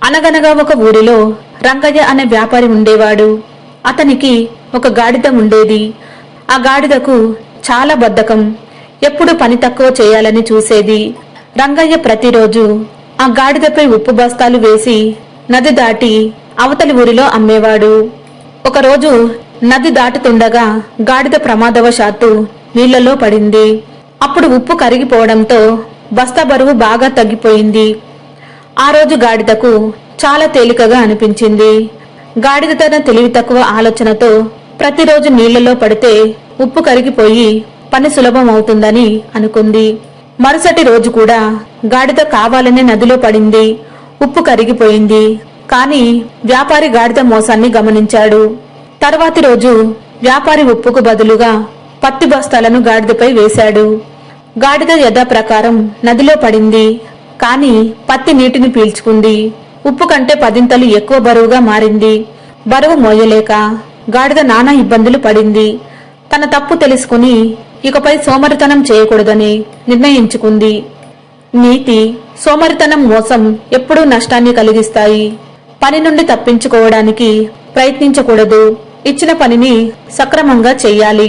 అనగనగా ఒక ఊరిలో రంగయ్య అనే వ్యాపారి ఉండేవాడు. అతనికి ఒక గాడిద ఉండేది. ఆ గాడిదకు చాలా బద్ధకం. ఎప్పుడు పని తక్కువ చేయాలని చూసేది. రంగయ్య ప్రతిరోజు ఆ గాడిదపై ఉప్పు బస్తాలు వేసి నది దాటి అవతలి ఊరిలో అమ్మేవాడు. ఒకరోజు నది దాటుతుండగా గాడిద ప్రమాదవశాత్తు నీళ్లలో పడింది. అప్పుడు ఉప్పు కరిగిపోవడంతో బస్తా బరువు బాగా తగ్గిపోయింది. ఆ రోజు గాడిదకు చాలా తేలికగా అనిపించింది. గాడిద తన తెలివి తక్కువ ఆలోచనతో ప్రతిరోజు నీళ్లలో పడితే ఉప్పు కరిగిపోయి పని సులభం అవుతుందని అనుకుంది. మరుసటి రోజు కూడా గాడిద కావాలనే నదిలో పడింది. ఉప్పు కరిగిపోయింది. కాని వ్యాపారి గాడిద మోసాన్ని గమనించాడు. తర్వాతి రోజు వ్యాపారి ఉప్పుకు బదులుగా పత్తి బస్తాలను గాడిదపై వేశాడు. గాడిద యథాప్రకారం నదిలో పడింది. కాని పత్తి నీటిని పీల్చుకుంది. ఉప్పు కంటే 10 ఎక్కువ బరువుగా మారింది. బరువు మోయలేక గాడిద నానా ఇబ్బందులు పడింది. తన తప్పు తెలుసుకుని ఇకపై సోమరితనం చేయకూడదని నిర్ణయించుకుంది. నీతి, సోమరితనం, మోసం ఎప్పుడూ నష్టాన్ని కలిగిస్తాయి. పని నుండి తప్పించుకోవడానికి ప్రయత్నించకూడదు. ఇచ్చిన పనిని సక్రమంగా చెయ్యాలి.